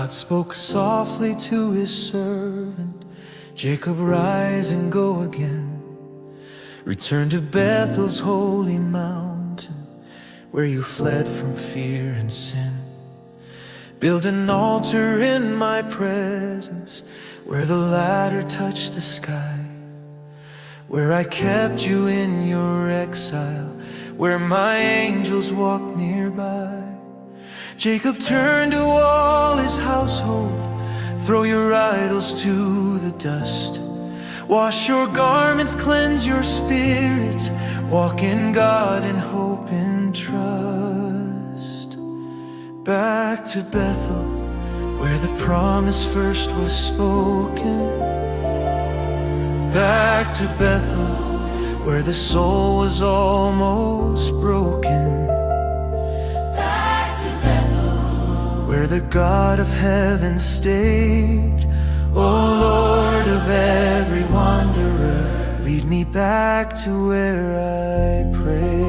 God spoke softly to his servant Jacob, rise and go again. Return to Bethel's holy mountain, where you fled from fear and sin. Build an altar in my presence, where the ladder touched the sky, where I kept you in your exile, where my angels walked nearby. Jacob, turn to all his household, throw your idols to the dust. Wash your garments, cleanse your spirits, walk in God in hope and trust. Back to Bethel, where the promise first was spoken. Back to Bethel, where the soul was almost broken. Back to Bethel, where the God of heaven stayed. O Lord of every wanderer, lead me back to where I pray.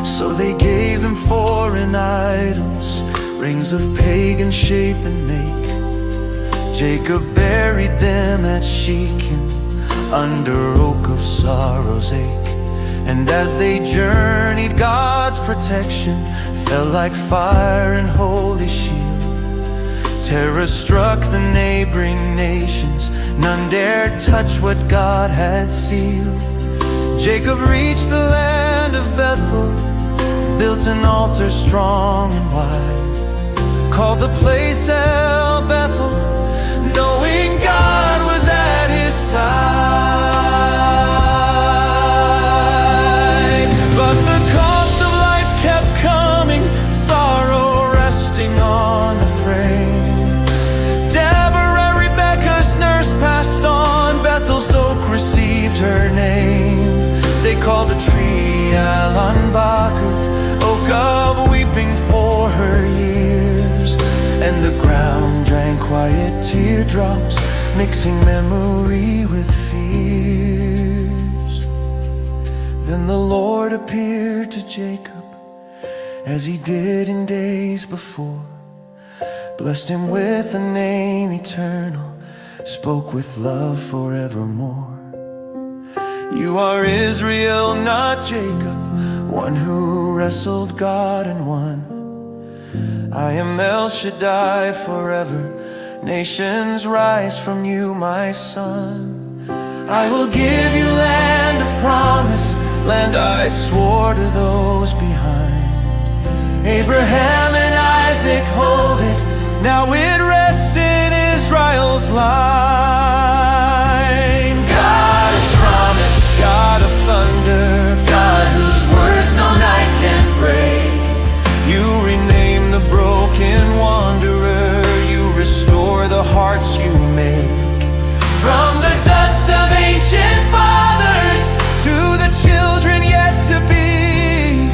So they gave him foreign idols, rings of pagan shape and make. Jacob buried them at Shechem, under oak of sorrow's ache. And as they journeyed, God's protection fell like fire and holy shield. Terror struck the neighboring nations, none dared touch what God had sealed. Jacob reached the land of Bethel, built an altar strong and wide, called the place El Bethel, knowing God was at his side. But the cost of life kept coming, sorrow resting on the frame. Passed on, Bethel's oak received her name. They called the tree Al-Anbakuth, oak of weeping for her years. And the ground drank quiet teardrops, mixing memory with fears. Then the Lord appeared to Jacob, as he did in days before, blessed him with a name eternal, spoke with love forevermore. You are Israel, not Jacob, one who wrestled God and won. I am El Shaddai forever, nations rise from you, my son. I will give you land of promise, land I swore to those behind. Abraham and Isaac hold it, now it rests in Israel's line. God of promise, God of thunder, God whose words no night can break. You rename the broken wanderer, you restore the hearts you make. From the dust of ancient fathers to the children yet to be,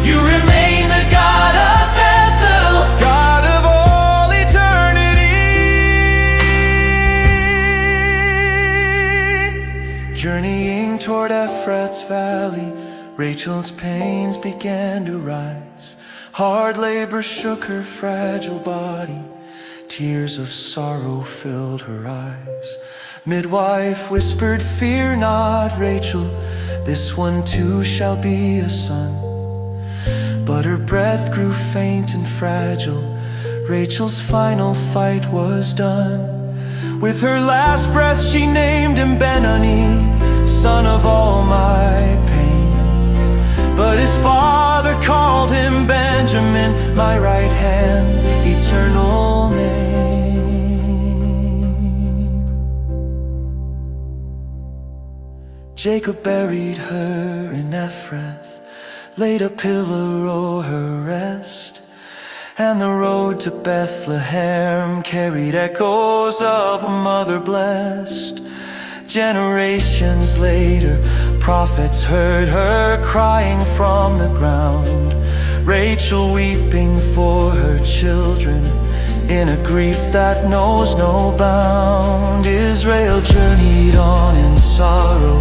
you remain the God of Bethel, God of all eternity. Journeying toward Ephrat's valley, Rachel's pains began to rise. Hard labor shook her fragile body, tears of sorrow filled her eyes. Midwife whispered, fear not, Rachel, this one too shall be a son. But her breath grew faint and fragile, Rachel's final fight was done. With her last breath she named him Ben-Oni, son of all my pain. But his father called him Benjamin, my right hand, eternal name. Jacob buried her in Ephrath, laid a pillar o'er her rest, and the road to Bethlehem carried echoes of a mother blessed. Generations later, prophets heard her crying from the ground, Rachel weeping for her children in a grief that knows no bound. Israel journeyed on in sorrow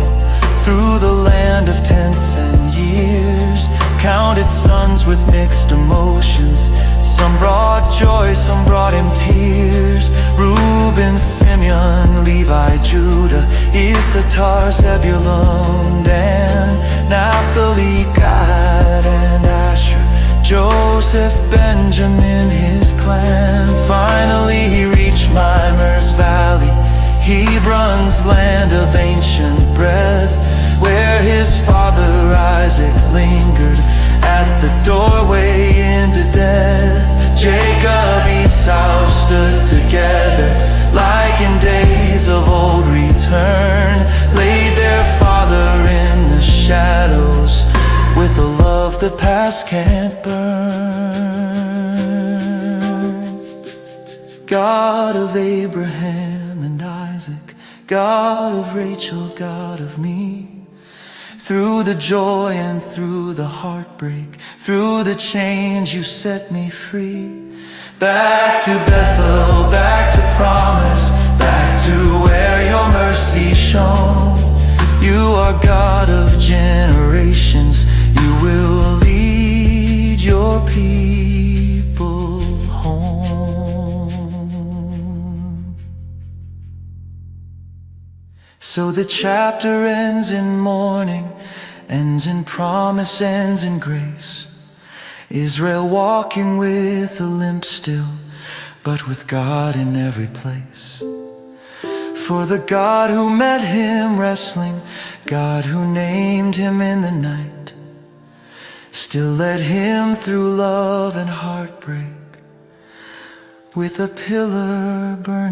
through the land of tents and years, counted sons with mixed emotions, Some brought joy, some brought him tears. Reuben, Simeon, Levi, Judah, Issachar, Zebulun, Dan, Naphtali, Gad, and Asher, Joseph, Benjamin, his clan. Finally he reached Mimer's valley, Hebron's land of ancient breath, where his father Isaac lingered at the doorway into death. Jacob, Esau stood together, like in days of old return, laid their father in the shadows with a love the past can't burn. God of Abraham and Isaac, God of Rachel, God of me, through the joy and through the heartbreak, through the change you set me free. Back to Bethel, back to promise, back to where your mercy shone. You are God of generations, you will lead your people home. So the chapter ends in mourning, ends in promise, ends in grace. Israel walking with a limp still, but with God in every place. For the God who met him wrestling, God who named him in the night, still led him through love and heartbreak with a pillar burning.